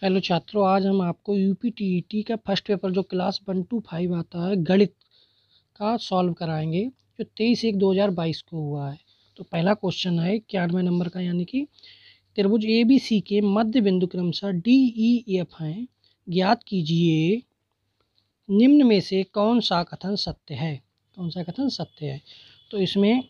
Hello छात्रों, आज हम आपको यूपीटीईटी का फर्स्ट पेपर जो क्लास 1 to 5 आता है गणित का सॉल्व कराएंगे, जो 23/1/2022 को हुआ है। तो पहला क्वेश्चन है 91 नंबर का, यानी कि त्रिभुज ए बी सी के मध्य बिंदु क्रमशः डी ई एफ हैं। ज्ञात कीजिए निम्न में से कौन सा कथन सत्य है। कौन सा कथन सत्य है? तो इसमें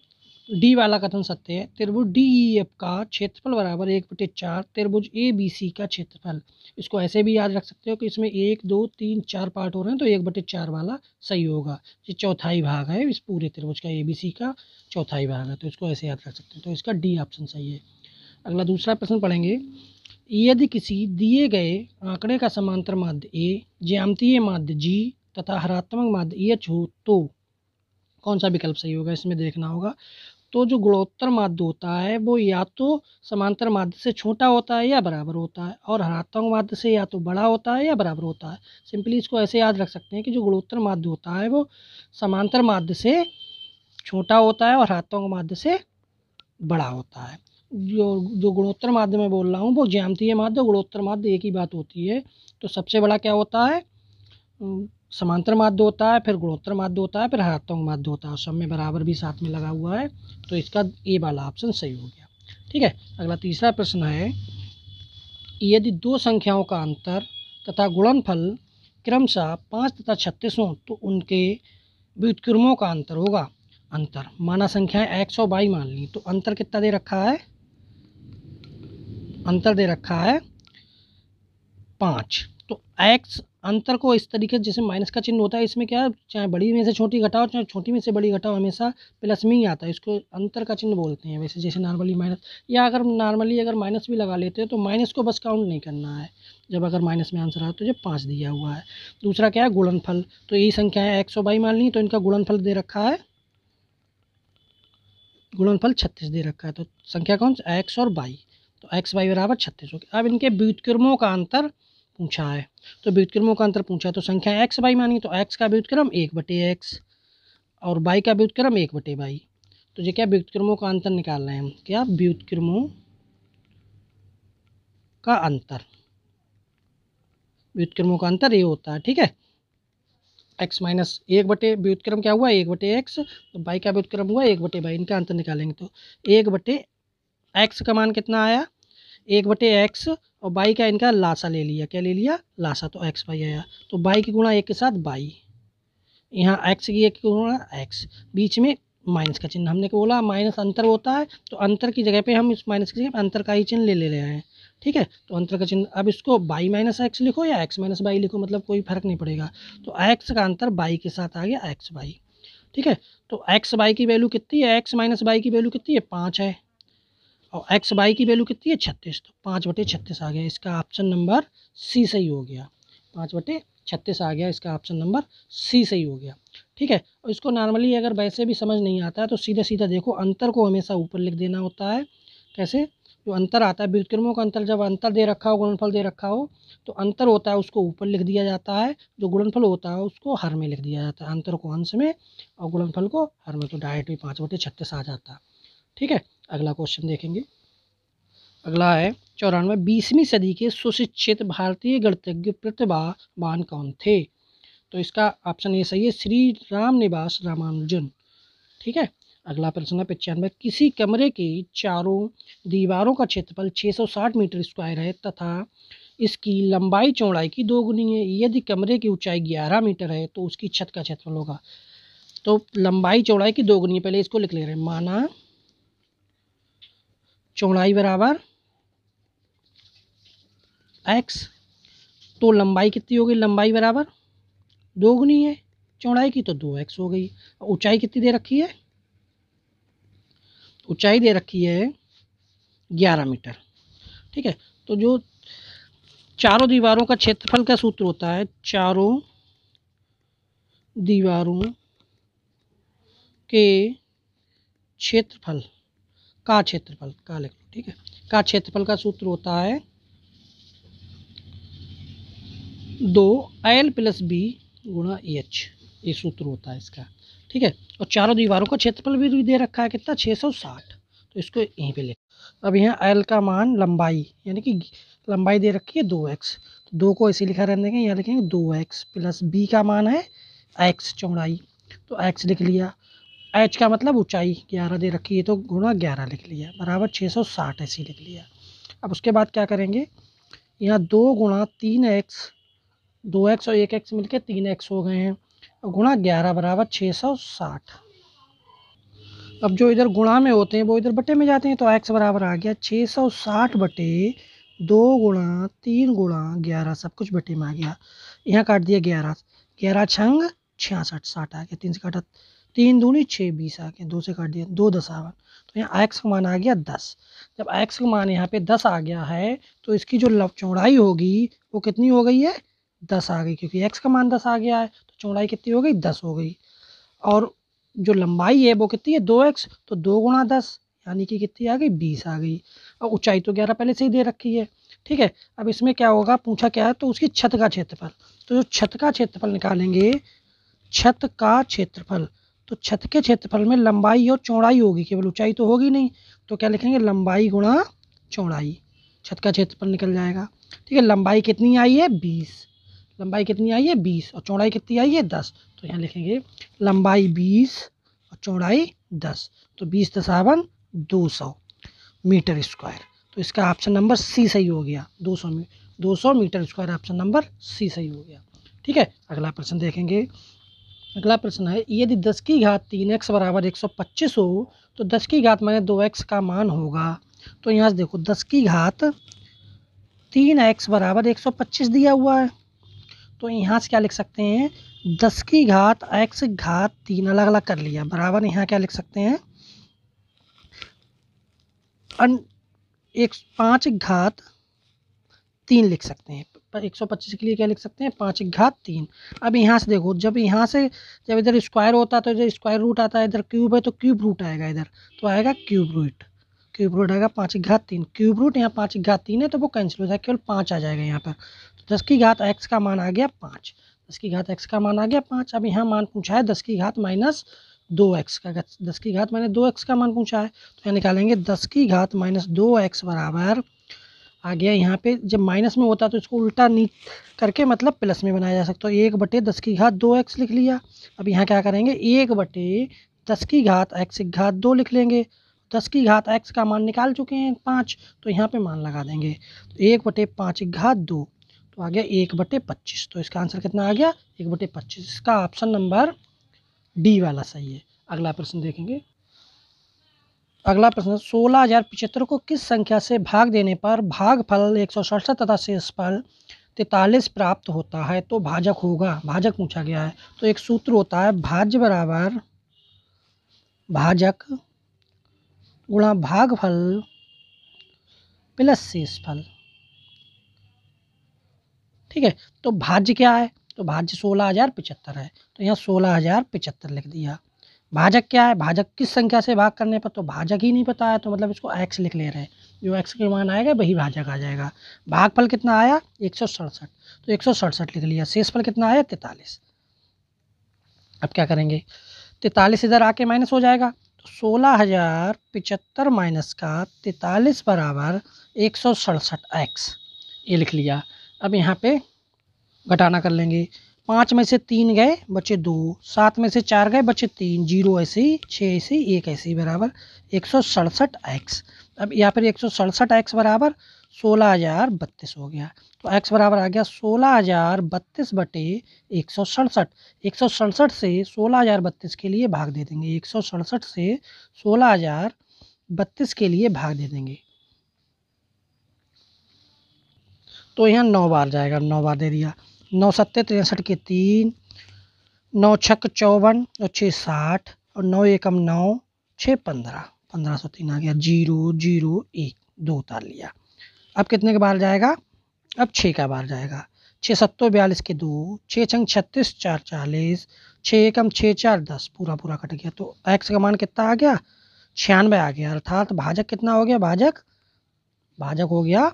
डी वाला कथन सत्य है। त्रिभुज डी ई एफ का क्षेत्रफल बराबर 1/4 त्रिभुज ए बी सी का क्षेत्रफल। इसको ऐसे भी याद रख सकते हो कि इसमें 1 2 3 4 पार्ट हो रहे हैं, तो 1/4 वाला सही होगा। ये चौथाई भाग है इस पूरे त्रिभुज का, ए बी सी का चौथाई भाग है, तो इसको ऐसे याद रख सकते हो। तो इसका डी ऑप्शन सही है। अगला दूसरा प्रश्न पढ़ेंगे। यदि किसी दिए गए आंकड़े का समांतर माध्य ए, ज्यामितीय माध्य जी तथा हरात्मक माध्य एच हो तो कौन सा विकल्प सही होगा? इसमें देखना होगा। तो जो गुणोत्तर माध्य होता है वो या तो समांतर माध्य से छोटा होता है या बराबर होता है, और हरात्मक माध्य से या तो बड़ा होता है या बराबर होता है। सिंपली इसको ऐसे याद रख सकते हैं कि जो गुणोत्तर माध्य होता है वो समांतर माध्य से छोटा होता है और हरात्मक माध्य से बड़ा होता है। जो जो गुणोत्तर माध्य में बोल रहा हूँ वो ज्यामितीय माध्य और गुणोत्तर माध्य एक ही बात होती है। तो सबसे बड़ा क्या होता है? समांतर माध्य होता है, फिर गुणोत्तर माध्य होता है, फिर हरात्मक माध्य होता है, सब में बराबर भी साथ में लगा हुआ है। तो इसका ए वाला ऑप्शन सही हो गया। ठीक है। अगला तीसरा प्रश्न है। यदि दो संख्याओं का अंतर तथा गुणनफल क्रमशः 5 तथा 36 हो तो उनके व्युत्क्रमों का अंतर होगा। अंतर माना संख्याएं x और y मान ली, तो अंतर कितना दे रखा है? अंतर दे रखा है 5। तो x अंतर को इस तरीके से, जैसे माइनस का चिन्ह होता है, इसमें क्या है, चाहे बड़ी में से छोटी घटाओ चाहे छोटी में से बड़ी घटाओ, हमेशा प्लस में ही आता है। इसको अंतर का चिन्ह बोलते हैं। वैसे जैसे नॉर्मली माइनस, या अगर नॉर्मली अगर माइनस भी लगा लेते हैं तो माइनस को बस काउंट नहीं करना है। जब अगर माइनस में आंसर आए तो जब 5 दिया हुआ है। दूसरा क्या है? गुणनफल। तो यही संख्या है x और y मान ली, तो इनका गुणनफल दे रखा है, गुणनफल 36 दे रखा है। तो संख्या कौन सा? x और y। तो x y बराबर 36 हो गया। अब इनके व्युत्क्रमों का अंतर पूछा है। तो व्युत्क्रमों का अंतर पूछा है, तो संख्या x y मानी, तो x का व्युत्क्रम 1/x और y का व्युत्क्रम 1/y। तो ये क्या, व्युत्क्रमों का अंतर निकाल रहे हैं हम। क्या? व्युत्क्रमों का अंतर। व्युत्क्रमों का अंतर ये होता है। ठीक है। x माइनस 1 व्युत्क्रम क्या हुआ? 1/x, तो y का व्युत्क्रम हुआ 1/y। इनका अंतर निकालेंगे तो 1/x का मान कितना आया? 1/x, और y का इनका लासा ले लिया। क्या ले लिया? लासा। तो x y आया। तो y की गुणा 1 के साथ y, यहाँ x की 1 की गुणा x, बीच में माइनस का चिन्ह। हमने को बोला माइनस अंतर होता है, तो अंतर की जगह पे हम इस माइनस की जगह अंतर का ही चिन्ह ले रहे हैं। ठीक है। तो अंतर का चिन्ह, अब इसको y माइनस एक्स लिखो या x माइनस वाई लिखो, मतलब कोई फर्क नहीं पड़ेगा। तो x का अंतर y के साथ आ गया x y। ठीक है। तो x y की वैल्यू कितनी है? x माइनस वाई की वैल्यू कितनी है? 5 है, और x y की वैल्यू कितनी है? 36। तो 5/36 आ गया। इसका ऑप्शन नंबर सी सही हो गया। 5/36 आ गया। इसका ऑप्शन नंबर सी सही हो गया। ठीक है। और इसको नॉर्मली अगर वैसे भी समझ नहीं आता है तो सीधा सीधा देखो, अंतर को हमेशा ऊपर लिख देना होता है। कैसे? जो अंतर आता है व्युत्क्रमों का अंतर, जब अंतर दे रखा हो, गुणनफल दे रखा हो, तो अंतर होता है उसको ऊपर लिख दिया जाता है, जो गुणनफल होता है उसको हर में लिख दिया जाता है। अंतर को अंश में और गुणनफल को हर में, तो डायरेक्ट भी 5/36 आ जाता है। ठीक है। अगला क्वेश्चन देखेंगे। अगला है 94। 20वीं सदी के सुशिक्षित भारतीय गणितज्ञ प्रतिभावान कौन थे? तो इसका ऑप्शन ए सही है, श्री रामनिवास रामानुजन। ठीक है। अगला प्रश्न है 95। किसी कमरे की चारों दीवारों का क्षेत्रफल 660 मीटर स्क्वायर है तथा इसकी लंबाई चौड़ाई की दोगुनी है। यदि कमरे की ऊंचाई 11 मीटर है तो उसकी छत का क्षेत्रफल होगा। तो लंबाई चौड़ाई की दोगुनी है, पहले इसको लिख ले रहे हैं। माना चौड़ाई बराबर x, तो लंबाई कितनी होगी? लंबाई बराबर दोगुनी है चौड़ाई की, तो 2x हो गई। ऊंचाई कितनी दे रखी है? ऊंचाई दे रखी है 11 मीटर। ठीक है। तो जो चारों दीवारों का क्षेत्रफल का सूत्र होता है, चारों दीवारों के क्षेत्रफल का लिख लो। ठीक है। का क्षेत्रफल का सूत्र होता है 2l+b गुणा h। ये सूत्र होता है इसका। ठीक है। और चारों दीवारों का क्षेत्रफल भी दे रखा है कितना? 660। तो इसको यहीं पे लिख। अब यहाँ l का मान लंबाई, यानी कि लंबाई दे रखी है 2x, तो 2 को ऐसे लिखा रहने देंगे, यहाँ लिखेंगे 2x प्लस b का मान है x चौड़ाई, तो x लिख लिया। h का मतलब ऊंचाई 11 दे रखी है तो गुणा 11 लिख लिया बराबर 660 ऐसे लिख लिया। अब उसके बाद क्या करेंगे, यहाँ 2 गुणा 3x, 2x और 1x मिलके 3x हो गए हैं, और गुणा 11 बराबर 660। अब जो इधर गुणा में होते हैं वो इधर बटे में जाते हैं, तो x बराबर आ गया 660 बटे 2 गुणा 3 गुणा 11, सब कुछ बटे में आ गया। यहाँ काट दिया 11, 11 छंग 66, 60 आ गया, 3 से काटा 3 दूनी 6, 20 आ गया, 2 से काट दिया 2 10, तो यहाँ x का मान आ गया 10। जब x का मान यहाँ पे 10 आ गया है तो इसकी जो चौड़ाई होगी वो कितनी हो गई है, 10 आ गई, क्योंकि x का मान 10 आ गया है तो चौड़ाई कितनी हो गई, 10 हो गई। और जो लंबाई है वो कितनी है, 2x, तो 2 गुणा 10 यानी कि कितनी आ गई, 20 आ गई। और ऊंचाई तो 11 पहले से ही दे रखी है, ठीक है। अब इसमें क्या होगा, पूछा क्या है, तो उसकी छत का क्षेत्रफल, तो जो छत का क्षेत्रफल निकालेंगे, छत का क्षेत्रफल, तो छत के क्षेत्रफल में लंबाई और चौड़ाई होगी, केवल ऊंचाई तो होगी नहीं, तो क्या लिखेंगे, लंबाई गुणा चौड़ाई, छत का क्षेत्रफल निकल जाएगा, ठीक है। लंबाई कितनी आई है, 20, लंबाई कितनी आई है 20 और चौड़ाई कितनी आई है 10, तो यहाँ लिखेंगे लंबाई 20 और चौड़ाई 10, तो 20 दशावन 200 मीटर स्क्वायर। तो इसका ऑप्शन नंबर सी सही हो गया, 200 metre square, option number C सही हो गया, ठीक है। अगला प्रश्न देखेंगे। अगला प्रश्न है, यदि 10 की घात 3x बराबर 125 हो तो 10 की घात माने 2x का मान होगा। तो यहाँ से देखो 10 की घात 3x बराबर 125 दिया हुआ है, तो यहाँ से क्या लिख सकते हैं, 10 की घात x घात 3 अलग अलग कर लिया बराबर, यहाँ क्या लिख सकते हैं, 5 घात 3 लिख सकते हैं। 125 के लिए क्या लिख सकते हैं, 5 घात 3। अब यहाँ से देखो, जब इधर स्क्वायर होता है तो इधर स्क्वायर रूट आता है, इधर क्यूब है तो क्यूब रूट आएगा, इधर तो आएगा क्यूब रूट आएगा 5 घात 3, क्यूब रूट यहाँ 5 घात 3 है तो वो कैंसिल हो जाएगा, केवल 5 आ जाएगा यहाँ पर। तो 10 की घात x का मान आ गया 5, 10 की घात x का मान आ गया 5। अब यहाँ मान पूछा है 10 की घात माइनस 2x का, 10 की घात माइनस 2x का मान पूछा है, तो यहाँ निकालेंगे 10 की घात माइनस 2x बराबर आ गया। यहाँ पे जब माइनस में होता है तो इसको उल्टा करके मतलब प्लस में बनाया जा सकता है, 1/10 की घात 2x लिख लिया। अब यहाँ क्या करेंगे, 1/10 की घात x की घात 2 लिख लेंगे, 10 की घात x का मान निकाल चुके हैं 5, तो यहाँ पे मान लगा देंगे, तो 1/5 की घात 2, तो आ गया 1/25, तो इसका आंसर कितना आ गया, 1/25। इसका ऑप्शन नंबर डी वाला सही है। अगला प्रश्न देखेंगे। अगला प्रश्न, 16,075 को किस संख्या से भाग देने पर भागफल 167 तथा शेषफल 43 प्राप्त होता है, तो भाजक होगा, भाजक पूछा गया है। तो एक सूत्र होता है, भाज्य बराबर भाजक गुणा भागफल प्लस शेषफल, ठीक है। तो भाज्य क्या है, तो भाज्य 16,075 है, तो यहाँ 16,075 लिख दिया। भाजक क्या है, भाजक किस संख्या से भाग करने पर, तो भाजक ही नहीं पता है, तो मतलब इसको x लिख ले रहे हैं, जो x के मान आएगा वही भाजक आ जाएगा। भागफल कितना आया 167, तो 167 लिख लिया। शेषफल कितना आया 43। अब क्या करेंगे, 43 इधर आके माइनस हो जाएगा, तो 16,075 माइनस का 43 बराबर 167x, ये लिख लिया। अब यहाँ पे घटाना कर लेंगे, 5 में से 3 गए बचे 2, 7 में से 4 गए बचे 3, 0 ऐसे ही, 6 ऐसे ही, 1 ऐसे ही बराबर 167x। अब यहाँ पर 167x बराबर 16,032 हो गया, तो x बराबर आ गया 16,032 बटे 167। 167 से 16,032 के लिए भाग दे देंगे, 167 से 16,032 के लिए भाग दे देंगे, तो यहाँ 9 बार जाएगा, 9 बार दे दिया। 9 सत्ते 63 के 3, 9 छक 54 और 6 60 और 9 एकम 9, 6 15, 1503 आ गया, 0 0 1 2 उतार लिया। अब कितने के बार जाएगा, अब 6 का बार जाएगा, 6 सत्तो 42 के 2, 6 छंग 36, 4 40, 6 एकम 6 4 10, पूरा पूरा कट गया, तो x का मान कितना आ गया 96 आ गया, अर्थात भाजक कितना हो गया, भाजक हो गया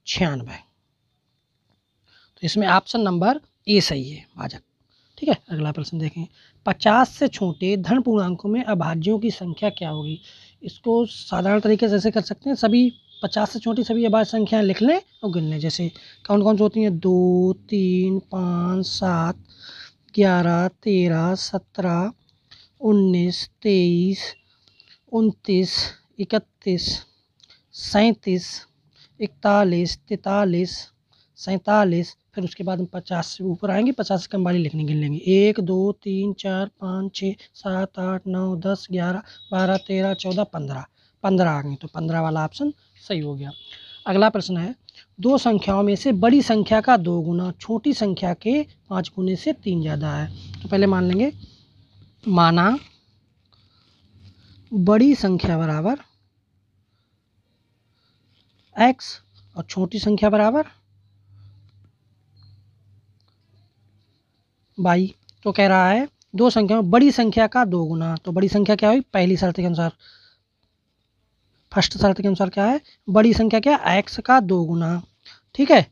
96। तो इसमें ऑप्शन नंबर ए सही है, भाजक, ठीक है। अगला प्रश्न देखें, 50 से छोटे धन पूर्णांकों में अभाज्यों की संख्या क्या होगी। इसको साधारण तरीके से ऐसे कर सकते हैं, सभी 50 से छोटी सभी अभाज्य संख्याएं लिख लें और गिन लें। जैसे कौन कौन सी होती हैं, 2, 3, 5, 7, 11, 13, 17, 19, 23, 29, 31, 37, 41, 43, 47, फिर उसके बाद हम 50 से ऊपर आएंगे, 50 से कम वाली लिखनी गिन लेंगे। 1, 2, 3, 4, 5, 6, 7, 8, 9, 10, 11, 12, 13, 14, 15, 15 आ गई, तो 15 वाला ऑप्शन सही हो गया। अगला प्रश्न है, दो संख्याओं में से बड़ी संख्या का 2 गुना छोटी संख्या के 5 गुने से 3 ज़्यादा है। तो पहले मान लेंगे, माना बड़ी संख्या बराबर x और छोटी संख्या बराबर y। तो कह रहा है दो संख्या में बड़ी संख्या का 2 गुना, तो बड़ी संख्या क्या हुई, पहली शर्त के अनुसार, फर्स्ट शर्त के अनुसार क्या है, बड़ी संख्या क्या, x का 2 गुना, ठीक है,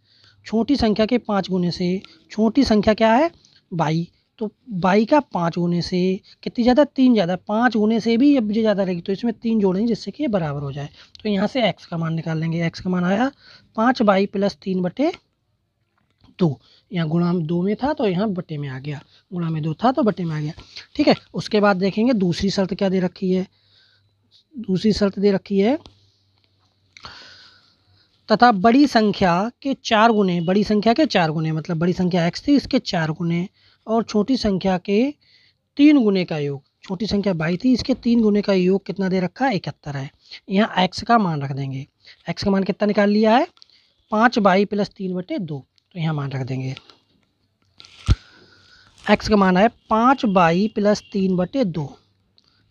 छोटी संख्या के 5 गुने से, छोटी संख्या क्या है, y, तो y का 5 गुने से कितनी ज़्यादा, 3 ज़्यादा, 5 गुने से भी अब ये ज़्यादा रहेगी, तो इसमें 3 जोड़ेंगे जिससे कि ये बराबर हो जाए। तो यहाँ से x का मान निकाल लेंगे। x का मान आया 5y + 3/2, यहाँ गुणा 2 में था तो यहाँ बटे में आ गया, गुणा में 2 था तो बटे में आ गया, ठीक है। उसके बाद देखेंगे दूसरी शर्त क्या दे रखी है, दूसरी शर्त दे रखी है, तथा बड़ी संख्या के 4 गुने, बड़ी संख्या के 4 गुने मतलब बड़ी संख्या x थी, इसके 4 गुने, और छोटी संख्या के 3 गुने का योग, छोटी संख्या y थी, इसके 3 गुने का योग कितना दे रखा है, 71 है। यहाँ x का मान रख देंगे, x का मान कितना निकाल लिया है, 5y + 3/2, तो यहाँ मान रख देंगे, x का मान है 5y + 3/2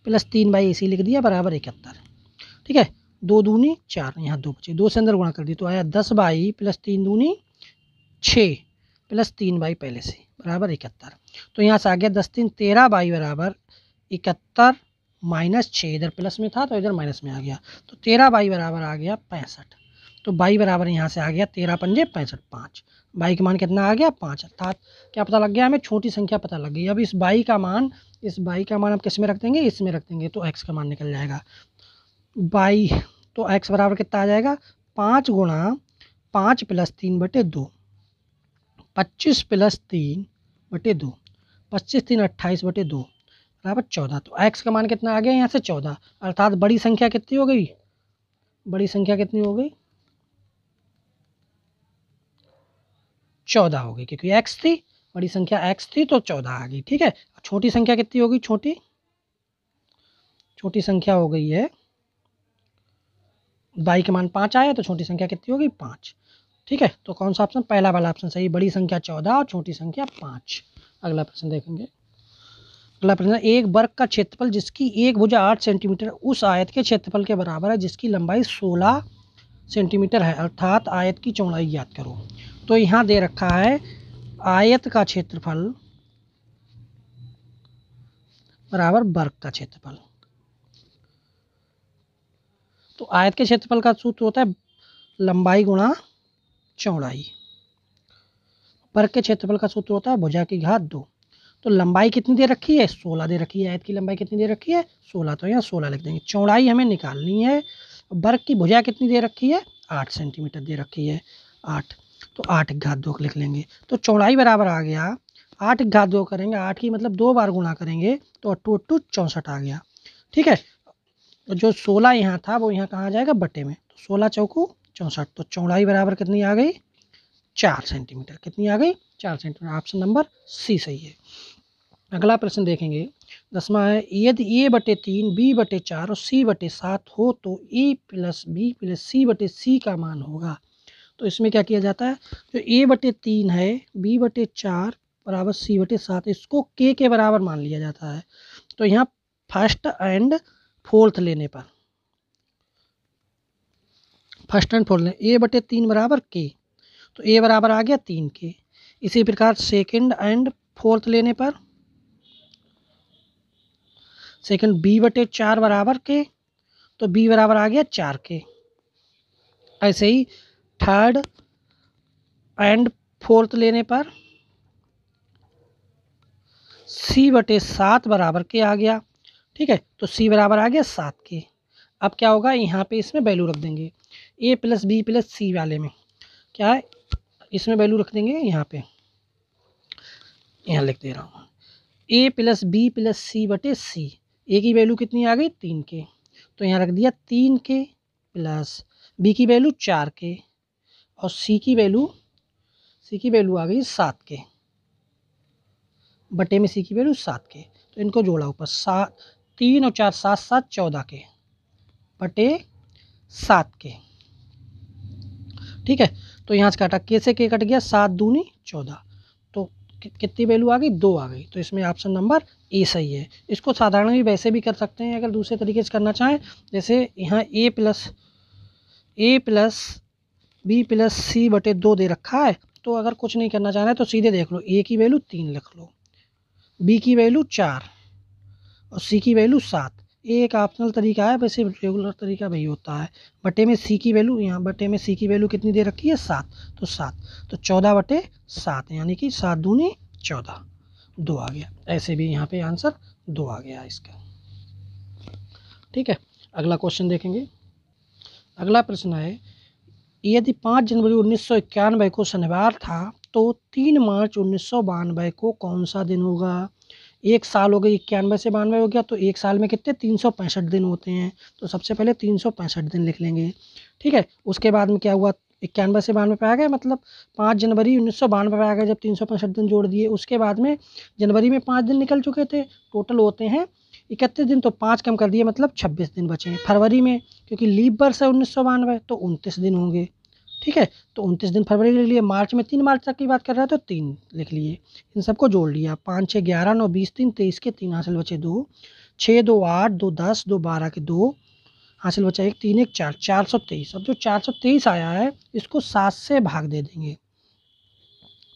+ 3y इसी लिख दिया बराबर 71, ठीक है। 2 दूनी 4, यहाँ 2 बचे, 2 से अंदर गुणा कर दी तो आया 10y + 3 दूनी 6 + 3y पहले से बराबर 71। तो यहाँ से आ गया 10 3 13y बराबर 71 - 6, इधर प्लस में था तो इधर माइनस में आ गया, तो 13y बराबर आ गया 65। तो y बराबर यहाँ से आ गया 13 × 5 = 65, 5 y का मान कितना आ गया, 5, अर्थात क्या पता लग गया हमें, छोटी संख्या पता लग गई। अब इस y का मान हम किस में रख देंगे, इसमें रख देंगे, तो x का मान निकल जाएगा y, तो x बराबर कितना आ जाएगा, 5 × 5 + 3/2, 25 + 3/2, 25 3 28/2 बराबर 14। तो x का मान कितना आ गया, यहाँ से 14, अर्थात बड़ी संख्या कितनी हो गई, बड़ी संख्या कितनी हो गई, 14 हो गई, क्योंकि x थी, बड़ी संख्या x थी तो 14 आ गई, ठीक है। छोटी संख्या कितनी होगी, छोटी संख्या हो गई है, y का मान 5 आया तो छोटी संख्या कितनी होगी, 5, ठीक है। तो कौन सा ऑप्शन, पहला वाला ऑप्शन सही, बड़ी संख्या 14 और छोटी संख्या 5। अगला प्रश्न देखेंगे, अगला प्रश्न, एक वर्ग का क्षेत्रफल जिसकी एक भुजा 8 सेंटीमीटर उस आयत के क्षेत्रफल के बराबर है जिसकी लंबाई 16 सेंटीमीटर है, अर्थात आयत की चौड़ाई ज्ञात करो। तो यहाँ दे रखा है आयत का क्षेत्रफल बराबर वर्ग का क्षेत्रफल। तो आयत के क्षेत्रफल का सूत्र होता है लंबाई गुणा चौड़ाई, वर्ग के क्षेत्रफल का सूत्र होता है भुजा की घात 2। तो लंबाई कितनी दे रखी है, 16 दे रखी है, आयत की लंबाई कितनी दे रखी है, 16, तो यहाँ 16 लिख देंगे। चौड़ाई हमें निकालनी है, वर्ग की भुजा कितनी दे रखी है, 8 सेंटीमीटर दे रखी है, 8, तो 8 घात 2 लिख लेंगे। तो चौड़ाई बराबर आ गया 8 घात 2 करेंगे, 8 की मतलब 2 बार गुणा करेंगे तो 8 8 64 आ गया, ठीक है। जो 16 यहाँ था वो यहाँ कहाँ आ जाएगा, बटे में, तो 16 चौकू 64, तो चौड़ाई बराबर कितनी आ गई, 4 सेंटीमीटर, कितनी आ गई, 4 सेंटीमीटर, ऑप्शन नंबर सी सही है। अगला प्रश्न देखेंगे, 10वां है, यदि a/3 b/4 और c/7 हो तो a + b + c/c का मान होगा। तो इसमें क्या किया जाता है, जो a/3 है, b/4 बराबर c/7, इसको k के बराबर मान लिया जाता है। तो यहाँ फर्स्ट एंड फोर्थ लेने पर, a/3 बराबर k, तो a बराबर आ गया 3k। इसी प्रकार सेकंड एंड फोर्थ लेने पर, सेकंड b/4 बराबर k, तो b बराबर आ गया 4k। ऐसे ही थर्ड एंड फोर्थ लेने पर c/7 बराबर k आ गया, ठीक है, तो c बराबर आ गया 7k। अब क्या होगा, यहाँ पे इसमें वैल्यू रख देंगे a प्लस बी प्लस सी वाले में क्या है, इसमें वैल्यू रख देंगे यहाँ पे, यहाँ लिख दे रहा हूँ a प्लस बी प्लस सी बटे सी। ए की वैल्यू कितनी आ गई 3 के, तो यहाँ रख दिया 3 के प्लस बी की वैल्यू 4 के और सी की वैल्यू आ गई 7 के, बटे में सी की वैल्यू 7 के। तो इनको जोड़ा ऊपर 7, 3 और 4 7 7 14 के बटे 7 के। ठीक है, तो यहाँ से काटा के से के कट गया, 7 दूनी 14, तो कितनी वैल्यू आ गई 2 आ गई। तो इसमें ऑप्शन नंबर ए सही है। इसको साधारण भी वैसे भी कर सकते हैं अगर दूसरे तरीके से करना चाहें, जैसे यहाँ ए प्लस बी प्लस सी बटे 2 दे रखा है, तो अगर कुछ नहीं करना चाह रहे तो सीधे देख लो, ए की वैल्यू 3 लिख लो, बी की वैल्यू 4 और सी की वैल्यू 7। एक ऑप्शनल तरीका है, वैसे रेगुलर तरीका वही होता है। बटे में सी की वैल्यू, यहाँ बटे में सी की वैल्यू कितनी दे रखी है 7, तो 7, तो 14 बटे 7 यानी कि 7 दूनी 14, 2 आ गया। ऐसे भी यहाँ पे आंसर 2 आ गया इसका। ठीक है, अगला क्वेश्चन देखेंगे। अगला प्रश्न है, यदि 5 जनवरी 1991 को शनिवार था तो 3 मार्च 1992 को कौन सा दिन होगा। एक साल हो गई, 91 से 92 हो गया, तो एक साल में कितने 365 दिन होते हैं, तो सबसे पहले 365 दिन लिख लेंगे। ठीक है, उसके बाद में क्या हुआ, 91 से 92 पे आ गए, मतलब 5 जनवरी 1992 पे आ गए जब 365 दिन जोड़ दिए। उसके बाद में जनवरी में 5 दिन निकल चुके थे, टोटल होते हैं 31 दिन, तो 5 कम कर दिए मतलब 26 दिन बचे हैं। फरवरी में क्योंकि लीप वर्ष है 1992 तो 29 दिन होंगे। ठीक है, तो 29 दिन फरवरी लिख लिए। मार्च में 3 मार्च तक की बात कर रहा है तो 3 लिख लिए, इन सबको जोड़ लिया। 5 6 11 9 20 3 23 के 3 हासिल बचे 2, 6 2 8 2 10 2 12 के 2 हासिल बचा 1 3 1 4, 423। अब जो 423 आया है इसको 7 से भाग दे देंगे,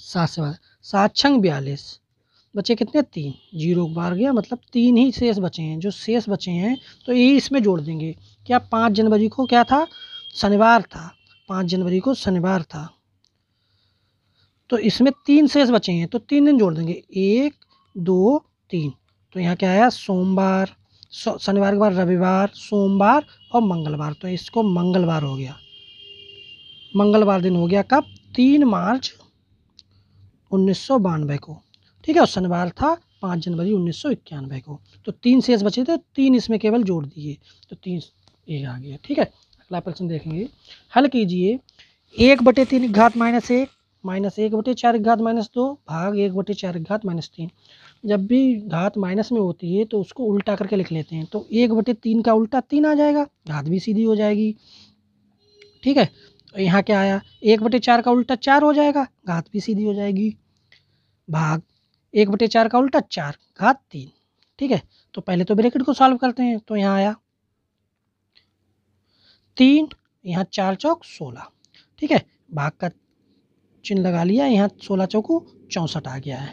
7 से भाग, 7 छंग 42, बचे कितने 3, 0 बार गया, मतलब 3 ही शेष बचे हैं। जो शेष बचे हैं तो यही इसमें जोड़ देंगे। क्या 5 जनवरी को क्या था, शनिवार था, 5 जनवरी को शनिवार था, तो इसमें 3 शेष बचे हैं तो 3 दिन जोड़ देंगे, 1 2 3। तो यहाँ क्या आया, सोमवार, शनिवार के बाद रविवार, सोमवार और मंगलवार, तो इसको मंगलवार हो गया, मंगलवार दिन हो गया। कब, 3 मार्च 1992 को। ठीक है, और शनिवार था 5 जनवरी 1991 को। तो 3 शेष बचे थे, 3 इसमें केवल जोड़ दिए, तो 3 ये आ गया। ठीक है, अगला प्रश्न देखेंगे। हल कीजिए 1/3 घात -1 -1/4 घात -2 भाग 1/4 घात -3। जब भी घात माइनस में होती है तो उसको उल्टा करके लिख लेते हैं, तो 1/3 का उल्टा 3 आ जाएगा, घात भी सीधी हो जाएगी। ठीक है, तो यहाँ क्या आया, 1/4 का उल्टा 4 हो जाएगा, घात भी सीधी हो जाएगी, भाग 1/4 का उल्टा 4 घात 3। ठीक है, तो पहले तो ब्रैकेट को सॉल्व करते हैं, तो यहाँ आया 3, यहाँ 4 चौक 16। ठीक है, भाग का चिन्ह लगा लिया, यहाँ 16 चौको 64 आ गया है।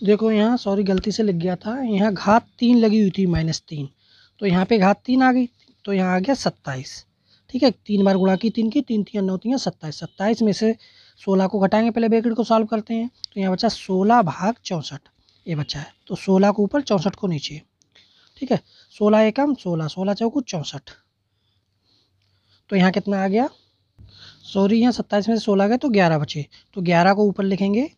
देखो यहाँ सॉरी गलती से लिख गया था, यहाँ घात 3 लगी हुई थी -3, तो यहाँ पे घात 3 आ गई, तो यहाँ आ गया 27। ठीक है, 3 बार गुणा की 3 की, 3 3 9 3 27, 27 में से 16 को घटाएंगे, पहले ब्रैकेट को सॉल्व करते हैं, तो यहाँ बचा 16 भाग 64, ये बचा है, तो 16 को ऊपर 64 को नीचे। ठीक है, 16 एकम 16, 16 चौको 64, तो यहाँ कितना आ गया, सॉरी यहाँ 27 में से 16 गए तो 11 बचे, तो 11 को ऊपर लिखेंगे,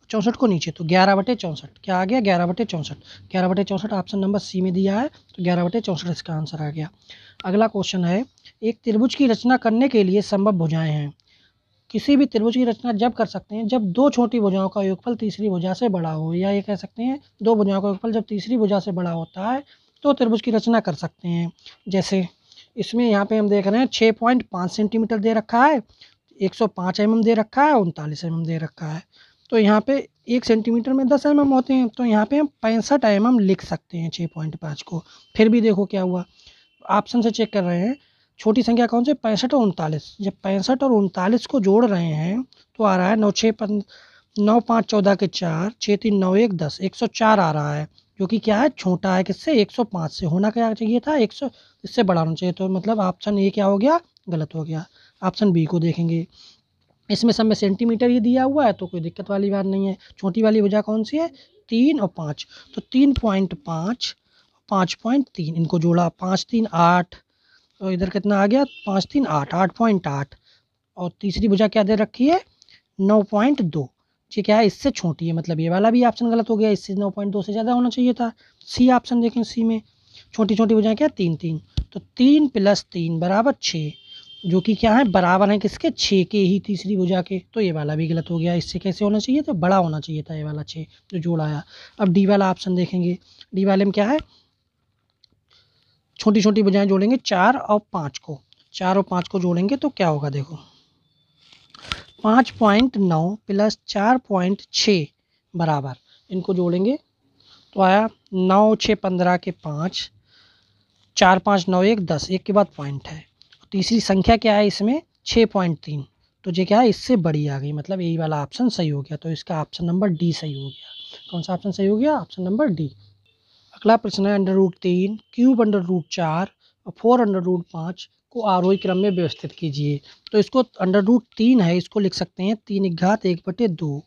64 को नीचे, तो 11/64 क्या आ गया, 11/64। 11/64 ऑप्शन नंबर सी में दिया है, तो 11/64 इसका आंसर आ गया। अगला क्वेश्चन है, एक त्रिभुज की रचना करने के लिए संभव भुजाएं हैं। किसी भी त्रिभुज की रचना जब कर सकते हैं जब 2 छोटी भुजाओं का योगफल तीसरी भुजा से बड़ा हो, या ये कह सकते हैं 2 भुजाओं का योगफल जब तीसरी भुजा से बड़ा होता है तो त्रिभुज की रचना कर सकते हैं। जैसे इसमें यहाँ पे हम देख रहे हैं 6.5 सेंटीमीटर दे रखा है, 105 mm दे रखा है, 39 mm दे रखा है, तो यहाँ पे 1 सेंटीमीटर में 10 mm होते हैं, तो यहाँ पे हम 65 mm लिख सकते हैं 6.5 को। फिर भी देखो क्या हुआ, ऑप्शन से चेक कर रहे हैं, छोटी संख्या कौन से 65 और 39, जब 65 और 39 को जोड़ रहे हैं तो आ रहा है 9 5 14 के 4, 6 3 9 1 10, 104 आ रहा है, जो कि क्या है छोटा है किससे, 105 से। होना क्या चाहिए था 100, इससे बड़ा होना चाहिए, तो मतलब ऑप्शन ए क्या हो गया, गलत हो गया। ऑप्शन बी को देखेंगे, इसमें सब में सेंटीमीटर ही दिया हुआ है तो कोई दिक्कत वाली बात नहीं है। छोटी वाली भुजा कौन सी है, 3 और 5, तो 3.5 5.3 इनको जोड़ा, 5 3 8 तो इधर कितना आ गया, 5 3 8, 8.8। और तीसरी भुजा क्या दे रखी है, 9.2। ये क्या है, इससे छोटी है, मतलब ये वाला भी ऑप्शन गलत हो गया, इससे 9.2 से ज़्यादा होना चाहिए था। सी ऑप्शन देखें, सी में छोटी छोटी भुजाएं क्या, 3 3। तो 3 + 3 = 6, जो कि क्या है, बराबर है किसके, 6 के ही, तीसरी भुजा के। तो ये वाला भी गलत हो गया, इससे कैसे होना चाहिए था, बड़ा होना चाहिए था ये वाला 6 जो जोड़ा आया। अब डी वाला ऑप्शन देखेंगे, डी वाले में क्या है, छोटी छोटी भुजाएं जोड़ेंगे 4 और 5 को, 4 और 5 को जोड़ेंगे तो क्या होगा, देखो 5.9 + 4.6 बराबर, इनको जोड़ेंगे तो आया 9 6 15 के 5, 4 5 9 1 10, एक के बाद पॉइंट है। तीसरी संख्या क्या है इसमें, 6.3। तो ये क्या है, इससे बड़ी आ गई, मतलब यही वाला ऑप्शन सही हो गया। तो इसका ऑप्शन नंबर डी सही हो गया। कौन सा ऑप्शन सही हो गया, ऑप्शन नंबर डी। अगला प्रश्न है, √3 क्यूब √4 और 4 √5 को आरोही क्रम में व्यवस्थित कीजिए। तो इसको √3 है, इसको लिख सकते हैं 3 × 1/2।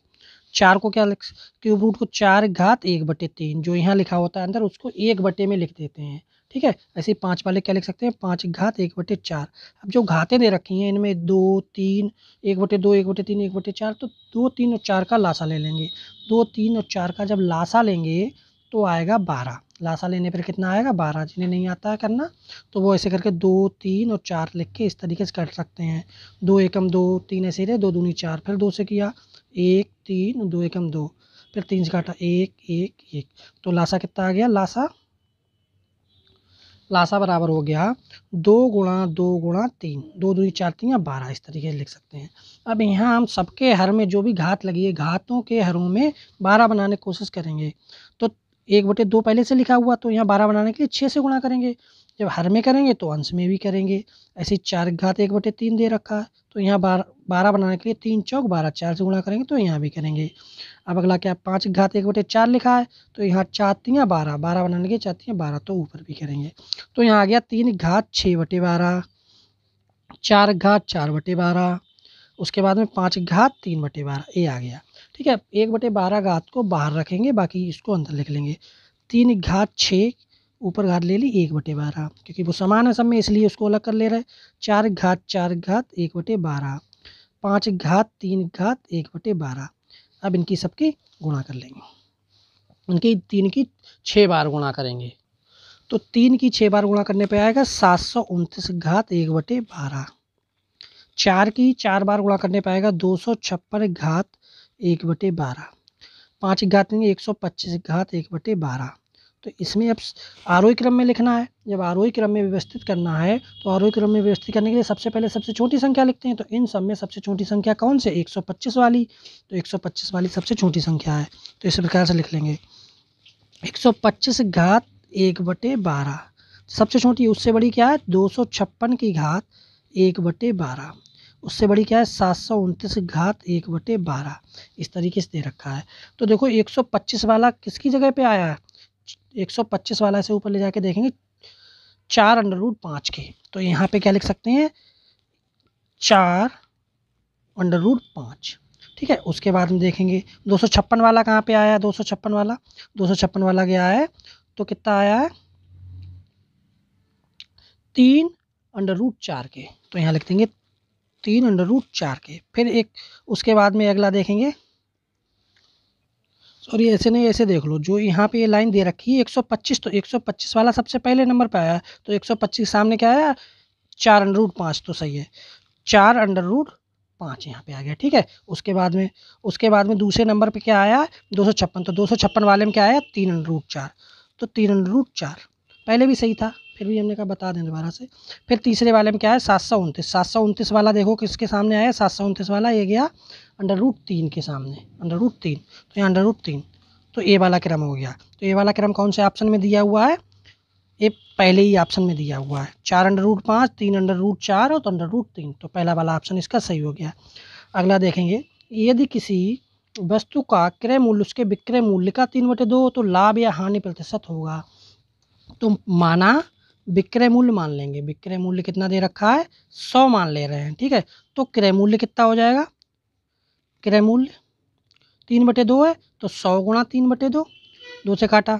4 को क्या लिख, क्यूब रूट को 4 × 1/3, जो यहाँ लिखा होता है अंदर उसको 1/, में लिख देते हैं। ठीक है, ऐसे ही 5 वाले क्या लिख सकते हैं, 5 × 1/4। अब जो घातें दे रखी हैं इनमें 2 3, 1/2 1/3 1/4, तो 2 3 और 4 का लासा ले लेंगे। 2 3 और 4 का जब लासा लेंगे तो आएगा 12। लासा लेने पर कितना आएगा, 12। जिन्हें नहीं आता है करना तो वो ऐसे करके 2 3 और 4 लिख के इस तरीके से कर सकते हैं। 2 एकम 2, 3 ऐसे रहे, 2 दूनी 4, फिर 2 से किया 1 3, 2 एकम 2, फिर 3 से काटा 1 1 1। तो लासा कितना आ गया, लासा बराबर हो गया 2 × 2 × 3, 2 दूनी 4 3 या 12, इस तरीके से लिख सकते हैं। अब यहाँ हम सबके हर में जो भी घात लगी है, घातों के हरों में 12 बनाने की कोशिश करेंगे। तो 1/2 पहले से लिखा हुआ, तो यहाँ 12 बनाने के लिए 6 से गुणा करेंगे। जब हर में करेंगे तो अंश में भी करेंगे। ऐसे 4 × 1/3 दे रखा है, तो यहाँ 12 बनाने के लिए 3 चौक 12, 4 से गुणा करेंगे तो यहाँ भी करेंगे। अब अगला क्या, 5 × 1/4 लिखा है, तो यहाँ 4 3 12, 12 बनाने के 4 3 12, तो ऊपर भी करेंगे। तो यहाँ आ गया 3 × 6/12, 4 × 4/12, उसके बाद में 5 × 3/12, ये आ गया। ठीक है, 1/12 घात को बाहर रखेंगे, बाकी इसको अंदर लिख लेंगे। 3 × 6 ऊपर घात ले ली 1/12, क्योंकि वो समान है सब में इसलिए उसको अलग कर ले रहे हैं। 4 × 4 × 1/12, 5 × 3 × 1/12। अब इनकी सबकी गुणा कर लेंगे, इनकी 3 की 6 बार गुणा करेंगे। तो 3 की 6 बार गुणा करने पे आएगा 729 घात 1/12। 4 की 4 बार गुणा करने पे आएगा 256 घात 1/12। 5 की घात लेंगे 125 घात 1/12। तो इसमें अब आरोही क्रम में लिखना है। जब आरोही क्रम में व्यवस्थित करना है तो आरोही क्रम में व्यवस्थित करने के लिए सबसे पहले सबसे छोटी संख्या लिखते हैं। तो इन सब में सबसे छोटी संख्या कौन से, 125 वाली। तो 125 वाली सबसे छोटी संख्या है, तो इस प्रकार से लिख लेंगे 125 घात 1/12। सबसे छोटी, उससे बड़ी क्या है 256 की घात 1/12। उससे बड़ी क्या है 729 घात 1/12। इस तरीके से दे रखा है। तो देखो 125 वाला किसकी जगह पे आया है, 125 वाला से ऊपर ले जाके देखेंगे 4√5 के। तो यहाँ पे क्या लिख सकते हैं 4√5। ठीक है, उसके बाद में देखेंगे 256 वाला कहाँ पे आया है, 256 वाला गया है तो कितना आया है 3√4 के। तो यहाँ लिख देंगे 3√4 के। फिर एक उसके बाद में अगला देखेंगे, सॉरी ऐसे नहीं, ऐसे देख लो, जो यहाँ पे ये लाइन दे रखी है 125, तो 125 वाला सबसे पहले नंबर पे आया। तो 125 सामने क्या आया 4√5, तो सही है 4√5 यहाँ पे आ गया। ठीक है, उसके बाद में दूसरे नंबर पे क्या आया 256। तो 256 वाले में क्या आया 3√4। तो 3√4 पहले भी सही था, फिर भी हमने कहा बता दें दोबारा से। फिर तीसरे वाले में क्या है 729। 729 वाला देखो किसके सामने आया, 729 वाला ये गया √3 के सामने, √3। तो यहाँ √3, तो ए वाला क्रम हो गया। तो ए वाला क्रम कौन से ऑप्शन में दिया हुआ है, ये पहले ही ऑप्शन में दिया हुआ है 4√5, 3√4 और √3। तो पहला वाला ऑप्शन इसका सही हो गया। अगला देखेंगे, यदि किसी वस्तु का क्रय मूल्य उसके विक्रय मूल्य का 3/2 तो लाभ या हानि प्रतिशत होगा। तो माना विक्रय मूल्य मान लेंगे, विक्रय मूल्य कितना दे रखा है 100 मान ले रहे हैं। ठीक है, तो क्रय मूल्य कितना हो जाएगा, क्रय मूल्य 3/2 है तो 100 × 3/2, 2 से काटा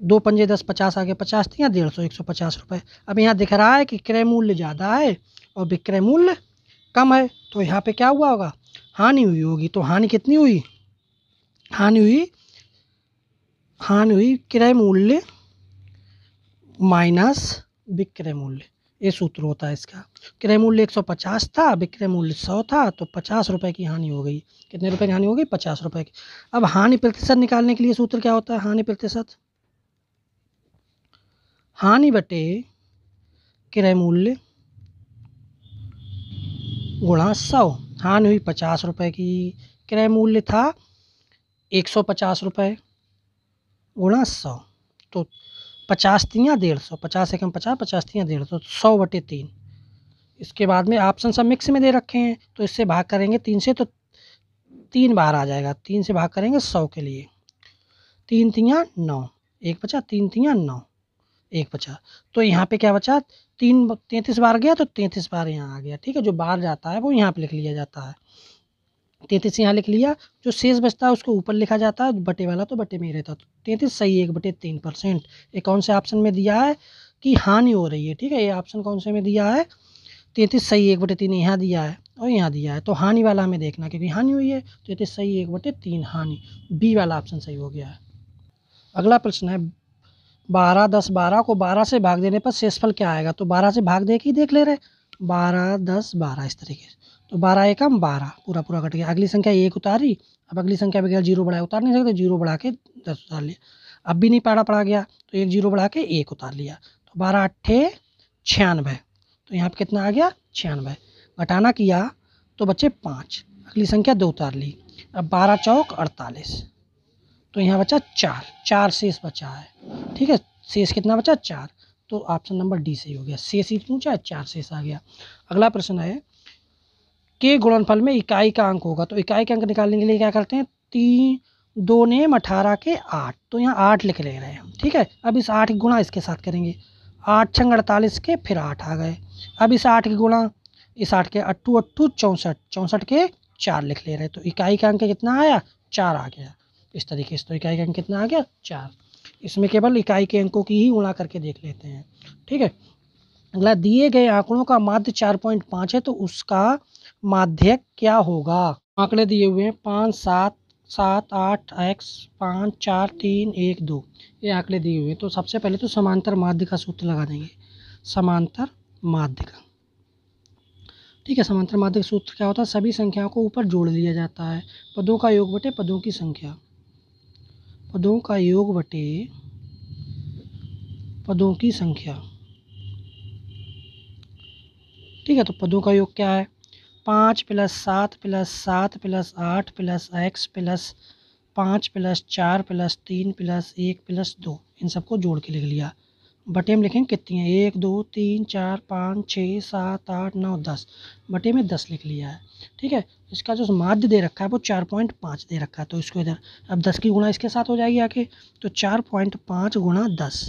दो पंजे 10, 50 आ गया, 50 तियाँ 150, 150 रुपये। अब यहाँ दिख रहा है कि क्रय मूल्य ज़्यादा है और विक्रय मूल्य कम है, तो यहाँ पे क्या हुआ होगा, हानि हुई होगी। तो हानि कितनी हुई, हानि हुई क्रय मूल्य माइनस विक्रय मूल्य, ये सूत्र होता है इसका। क्रय मूल्य 150 था, विक्रय मूल्य 100 था, तो 50 रुपये की हानि हो गई। कितने रुपए की हानि हो गई, 50 रुपये की। अब हानि प्रतिशत निकालने के लिए सूत्र क्या होता है, हानि प्रतिशत, हानि बटे क्रय मूल्य गुणा 100। हानि हुई 50 रुपये की, क्रय मूल्य था 150 रुपये, गुणा 100, तो 50 तियाँ 150, 50 एकम 50, 50 तियाँ 150, 100/3। इसके बाद में ऑप्शन सब मिक्स में दे रखे हैं, तो इससे भाग करेंगे 3 से, तो 3 बार आ जाएगा। 3 से भाग करेंगे 100 के लिए, 3 तियाँ 9, 1 बचा, 3 तियाँ 9, 1 बचा। तो यहाँ पे क्या बचा, 33 बार गया, तो 33 बार यहाँ आ गया। ठीक है, जो बाहर जाता है वो यहाँ पे लिख लिया जाता है, 33 यहाँ लिख लिया। जो शेष बचता है उसको ऊपर लिखा जाता है, बटे वाला तो बटे में ही रहता है। तो 33 सही 1/3%। ये कौन से ऑप्शन में दिया है कि हानि हो रही है। ठीक है, ये ऑप्शन कौन से में दिया है, 33 सही 1/3 यहाँ दिया है और यहाँ दिया है, तो हानि वाला हमें देखना, क्योंकि हानि हुई है। 33 सही 1/3 हानि, बी वाला ऑप्शन सही हो गया है। अगला प्रश्न है 12, 10, 12 को 12 से भाग देने पर शेषफल क्या आएगा। तो 12 से भाग दे के देख ले रहे, 12, 10, 12 इस तरीके से। तो 12 एकम 12, पूरा पूरा कट गया। अगली संख्या 1 उतारी, अब अगली संख्या बगैर जीरो बढ़ाए उतार नहीं सकते, जीरो बढ़ा के 10 उतार लिया। अब भी नहीं पड़ा गया, तो 1 जीरो बढ़ा के 1 उतार लिया। तो 12 अट्ठे 96, तो यहाँ पे कितना आ गया 96। घटाना किया तो बचे 5, अगली संख्या 2 उतार ली। अब 12 चौक 48, तो यहाँ बचा 4 शेष बचा है। ठीक है, शेष कितना बचा 4, तो ऑप्शन नंबर डी सही हो गया। शेष ही पूछा है, 4 शेष आ गया। अगला प्रश्न है के गुणनफल में इकाई का अंक होगा। तो इकाई का अंक निकालने के लिए क्या करते हैं, 3 2 नेम 18 के 8, तो यहाँ 8 लिख ले रहे हैं। ठीक है, अब इस 8 की गुणा इसके साथ करेंगे, 8 छंग 48 के, फिर 8 आ गए। अब इस 8 की गुणा इस 8 के, 8 8 64, 64 के 4 लिख ले रहे, तो इकाई का अंक कितना आया 4 आ गया। इस तरीके से तो इकाई का अंक कितना आ गया 4। इसमें केवल इकाई के अंकों की ही गुणा करके देख लेते हैं। ठीक है, अगला दिए गए आंकड़ों का माध्य 4.5 है, तो उसका माध्यक क्या होगा। आंकड़े दिए हुए हैं 5, 7, 7, 8, x 5, 4, 3, 1, 2, ये आंकड़े दिए हुए हैं। तो सबसे पहले तो समांतर माध्य का सूत्र लगा देंगे, समांतर माध्य का। ठीक है, समांतर माध्य का सूत्र क्या होता है, सभी संख्याओं को ऊपर जोड़ लिया जाता है, पदों का योग बटे पदों की संख्या, पदों का योग बटे पदों की संख्या। ठीक है, तो पदों का योग क्या है, 5 + 7 + 7 + 8 + x + 5 + 4 + 3 + 1 + 2, इन सबको जोड़ के लिख लिया। बटे में लिखेंगे कितनी है, 1 2 3 4 5 6 7 8 9 10, बटे में 10 लिख लिया है। ठीक है, इसका जो माध्य दे रखा है वो 4.5 दे रखा है, तो इसको इधर अब 10 की गुणा इसके साथ हो जाएगी आके, तो 4.5 गुणा 10